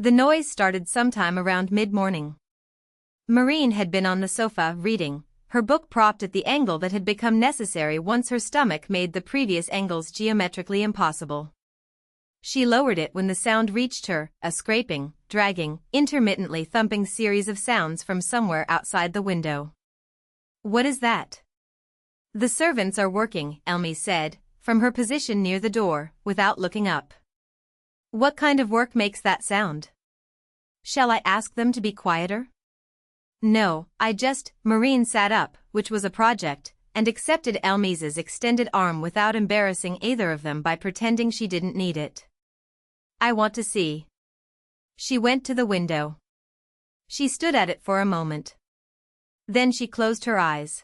The noise started sometime around mid-morning. Marin had been on the sofa reading, her book propped at the angle that had become necessary once her stomach made the previous angles geometrically impossible. She lowered it when the sound reached her, a scraping, dragging, intermittently thumping series of sounds from somewhere outside the window. "What is that?" "The servants are working," Elmi said, from her position near the door, without looking up. "What kind of work makes that sound? Shall I ask them to be quieter?" "No, Marin sat up, which was a project, and accepted Elmi's extended arm without embarrassing either of them by pretending she didn't need it. "I want to see." She went to the window. She stood at it for a moment. Then she closed her eyes.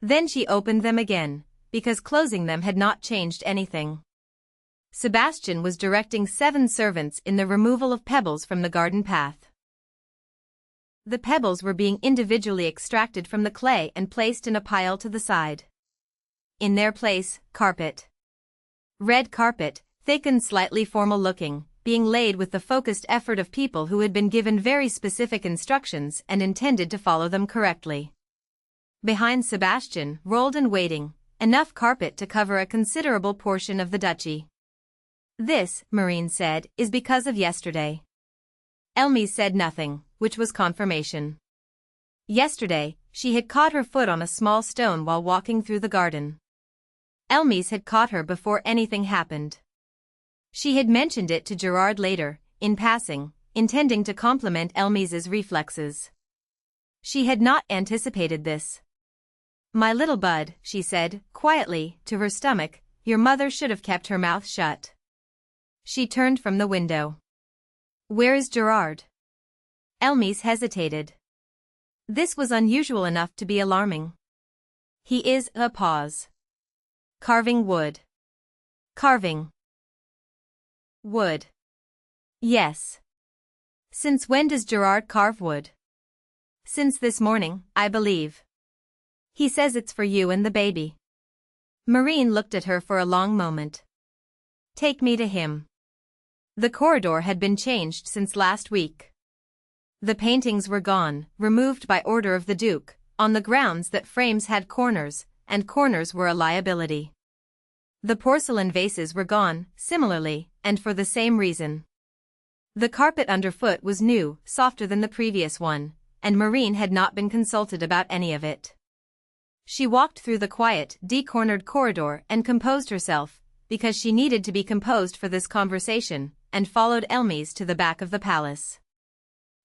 Then she opened them again, because closing them had not changed anything. Sebastian was directing 7 servants in the removal of pebbles from the garden path. The pebbles were being individually extracted from the clay and placed in a pile to the side. In their place, carpet. Red carpet, thick and slightly formal-looking, being laid with the focused effort of people who had been given very specific instructions and intended to follow them correctly. Behind Sebastian, rolled and waiting, enough carpet to cover a considerable portion of the duchy. "This," Marin said, "is because of yesterday." Elmi said nothing, which was confirmation. Yesterday, she had caught her foot on a small stone while walking through the garden. Elmi's had caught her before anything happened. She had mentioned it to Gerard later, in passing, intending to compliment Elmi's reflexes. She had not anticipated this. "My little bud," she said, quietly, to her stomach, "your mother should have kept her mouth shut." She turned from the window. "Where is Gerard?" Elmi's hesitated. This was unusual enough to be alarming. "He is," a pause. "Carving wood." "Carving wood." "Yes." "Since when does Gerard carve wood?" "Since this morning, I believe. He says it's for you and the baby." Marin looked at her for a long moment. "Take me to him." The corridor had been changed since last week. The paintings were gone, removed by order of the Duke, on the grounds that frames had corners, and corners were a liability. The porcelain vases were gone, similarly, and for the same reason. The carpet underfoot was new, softer than the previous one, and Marin had not been consulted about any of it. She walked through the quiet, decornered corridor and composed herself, because she needed to be composed for this conversation, and followed Elmi's to the back of the palace.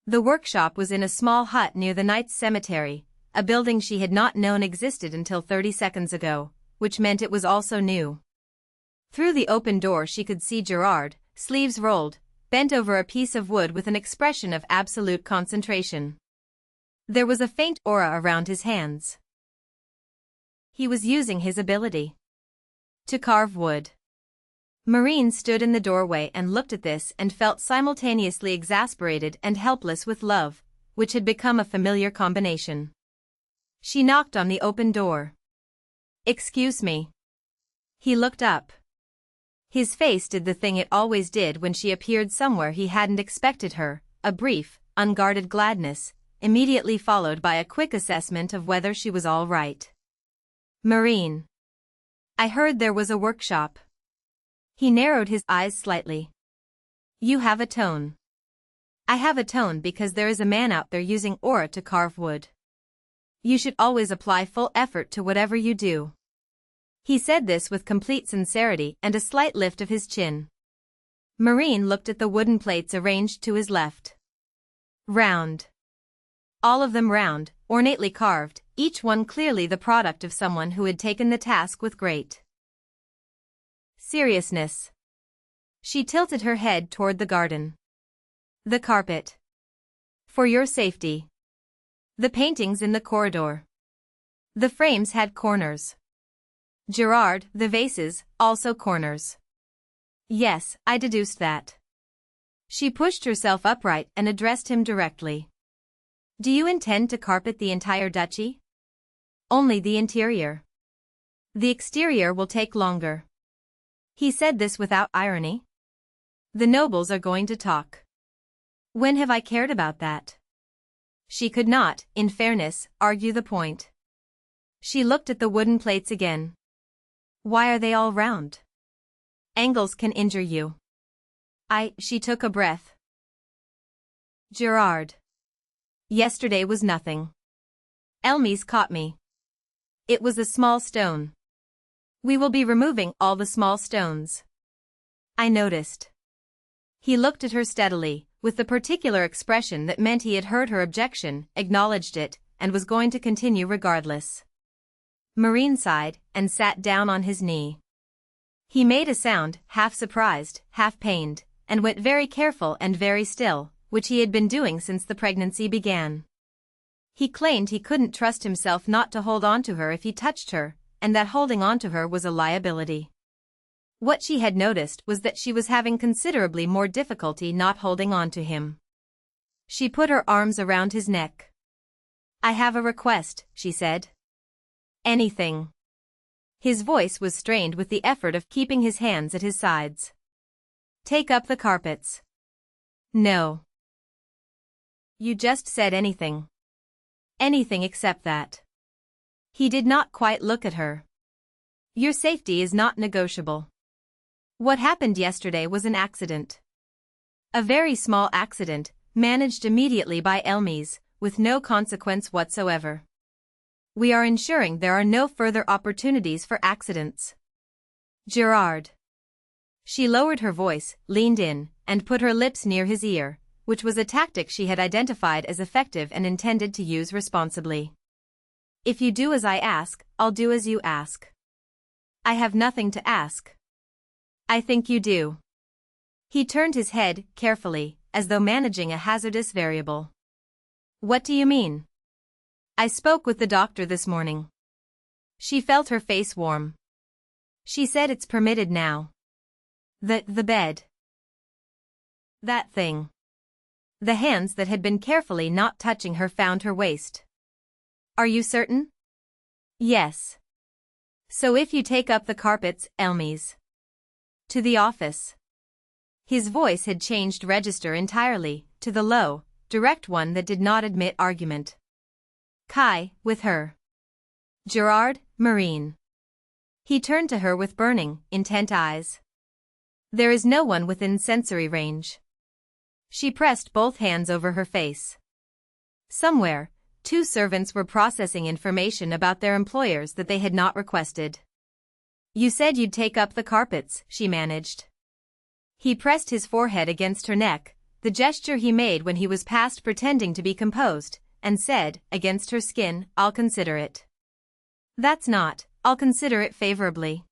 The workshop was in a small hut near the Knights' Cemetery, a building she had not known existed until 30 seconds ago, which meant it was also new. Through the open door she could see Gerard, sleeves rolled, bent over a piece of wood with an expression of absolute concentration. There was a faint aura around his hands. He was using his ability to carve wood. Marin stood in the doorway and looked at this and felt simultaneously exasperated and helpless with love, which had become a familiar combination. She knocked on the open door. "Excuse me." He looked up. His face did the thing it always did when she appeared somewhere he hadn't expected her, a brief, unguarded gladness, immediately followed by a quick assessment of whether she was all right. "Marin. I heard there was a workshop." He narrowed his eyes slightly. "You have a tone." "I have a tone because there is a man out there using aura to carve wood. You should always apply full effort to whatever you do." He said this with complete sincerity and a slight lift of his chin. Marin looked at the wooden plates arranged to his left. Round. All of them round, ornately carved, each one clearly the product of someone who had taken the task with great seriousness. She tilted her head toward the garden. "The carpet. For your safety. The paintings in the corridor. The frames had corners. Gerard, the vases, also corners." "Yes, I deduced that." She pushed herself upright and addressed him directly. "Do you intend to carpet the entire duchy?" "Only the interior. The exterior will take longer." He said this without irony. "The nobles are going to talk." When have I cared about that? She could not, in fairness, argue the point. She looked at the wooden plates again. Why are they all round? Angles can injure you. She took a breath. Gerard. Yesterday was nothing. Elmies caught me. It was a small stone. We will be removing all the small stones. I noticed. He looked at her steadily, with the particular expression that meant he had heard her objection, acknowledged it, and was going to continue regardless. Marin sighed, and sat down on his knee. He made a sound, half surprised, half pained, and went very careful and very still, which he had been doing since the pregnancy began. He claimed he couldn't trust himself not to hold on to her if he touched her, and that holding on to her was a liability. What she had noticed was that she was having considerably more difficulty not holding on to him. She put her arms around his neck. I have a request, she said. Anything. His voice was strained with the effort of keeping his hands at his sides. Take up the carpets. No. You just said anything. Anything except that. He did not quite look at her. Your safety is not negotiable. What happened yesterday was an accident. A very small accident, managed immediately by Elmies, with no consequence whatsoever. We are ensuring there are no further opportunities for accidents. Gerard. She lowered her voice, leaned in, and put her lips near his ear, which was a tactic she had identified as effective and intended to use responsibly. If you do as I ask, I'll do as you ask. I have nothing to ask. I think you do. He turned his head, carefully, as though managing a hazardous variable. What do you mean? I spoke with the doctor this morning. She felt her face warm. She said it's permitted now. The bed. That thing. The hands that had been carefully not touching her found her waist. Are you certain? Yes. So if you take up the carpets, Elmies. To the office. His voice had changed register entirely, to the low, direct one that did not admit argument. Kai, with her. Gerard, Marin. He turned to her with burning, intent eyes. There is no one within sensory range. She pressed both hands over her face. Somewhere, two servants were processing information about their employers that they had not requested. You said you'd take up the carpets, she managed. He pressed his forehead against her neck, the gesture he made when he was past pretending to be composed, and said, against her skin, I'll consider it. That's not, I'll consider it favorably.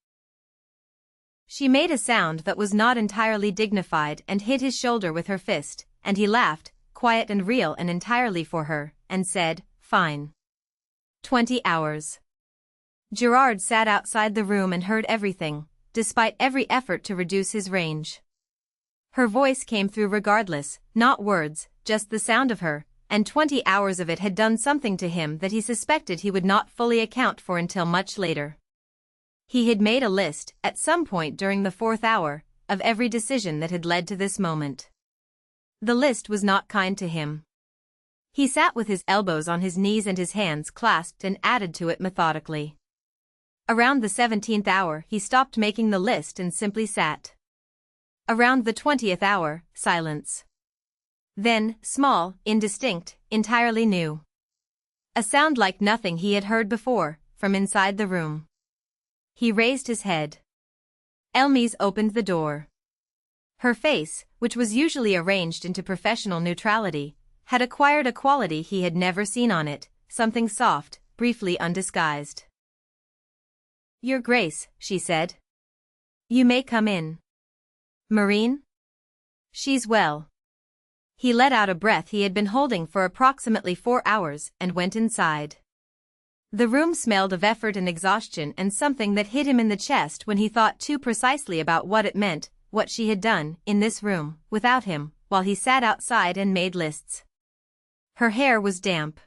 She made a sound that was not entirely dignified and hit his shoulder with her fist, and he laughed, quiet and real and entirely for her, and said, fine. 20 hours. Gerard sat outside the room and heard everything, despite every effort to reduce his range. Her voice came through regardless, not words, just the sound of her, and 20 hours of it had done something to him that he suspected he would not fully account for until much later. He had made a list, at some point during the 4th hour, of every decision that had led to this moment. The list was not kind to him. He sat with his elbows on his knees and his hands clasped and added to it methodically. Around the 17th hour he stopped making the list and simply sat. Around the 20th hour, silence. Then, small, indistinct, entirely new. A sound like nothing he had heard before, from inside the room. He raised his head. Elmies opened the door. Her face, which was usually arranged into professional neutrality, had acquired a quality he had never seen on it, something soft, briefly undisguised. Your Grace, she said. You may come in. Marin? She's well. He let out a breath he had been holding for approximately 4 hours and went inside. The room smelled of effort and exhaustion and something that hit him in the chest when he thought too precisely about what it meant, what she had done, in this room, without him, while he sat outside and made lists. Her hair was damp.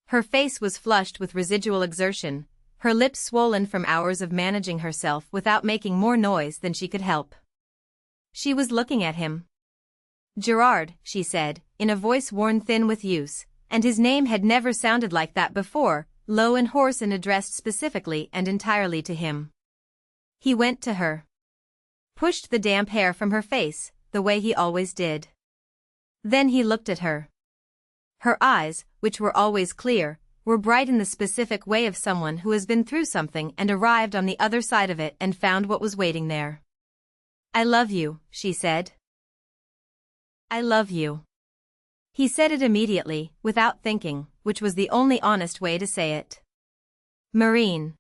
Her face was flushed with residual exertion, her lips swollen from hours of managing herself without making more noise than she could help. She was looking at him. Gerard, she said, in a voice worn thin with use, and his name had never sounded like that before, low and hoarse and addressed specifically and entirely to him. He went to her. Pushed the damp hair from her face, the way he always did. Then he looked at her. Her eyes, which were always clear, were bright in the specific way of someone who has been through something and arrived on the other side of it and found what was waiting there. "I love you," she said. "I love you." He said it immediately, without thinking, which was the only honest way to say it. "Marin.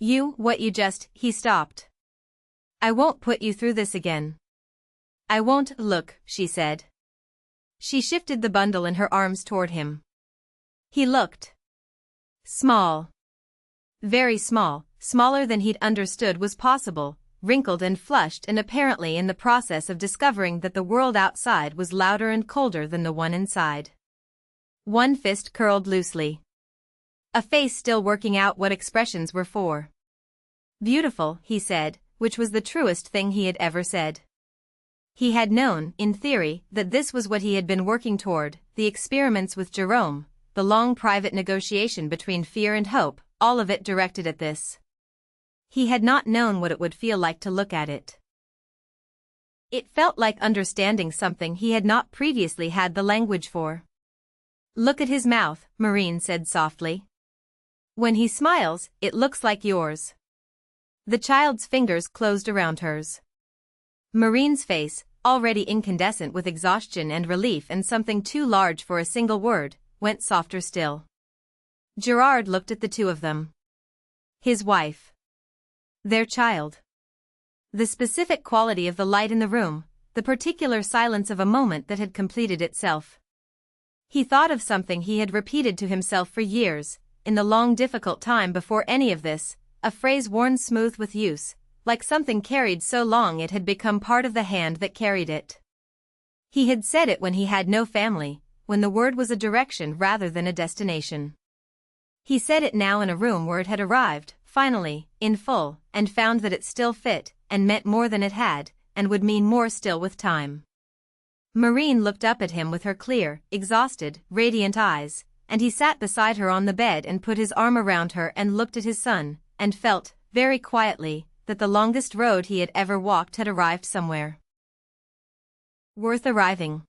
He stopped. "I won't put you through this again." "I won't look," she said. She shifted the bundle in her arms toward him. He looked. Small. Very small, smaller than he'd understood was possible, wrinkled and flushed and apparently in the process of discovering that the world outside was louder and colder than the one inside. One fist curled loosely. A face still working out what expressions were for. "Beautiful," he said, which was the truest thing he had ever said. He had known, in theory, that this was what he had been working toward, the experiments with Jerome, the long private negotiation between fear and hope, all of it directed at this. He had not known what it would feel like to look at it. It felt like understanding something he had not previously had the language for. "Look at his mouth," Marin said softly. "When he smiles, it looks like yours." The child's fingers closed around hers. Marin's face, already incandescent with exhaustion and relief and something too large for a single word, went softer still. Gerard looked at the two of them. His wife. Their child. The specific quality of the light in the room, the particular silence of a moment that had completed itself. He thought of something he had repeated to himself for years, in the long difficult time before any of this, a phrase worn smooth with use, like something carried so long it had become part of the hand that carried it. He had said it when he had no family, when the word was a direction rather than a destination. He said it now in a room where it had arrived, finally, in full, and found that it still fit, and meant more than it had, and would mean more still with time. Marin looked up at him with her clear, exhausted, radiant eyes, and he sat beside her on the bed and put his arm around her and looked at his son, and felt, very quietly, that the longest road he had ever walked had arrived somewhere. Worth arriving.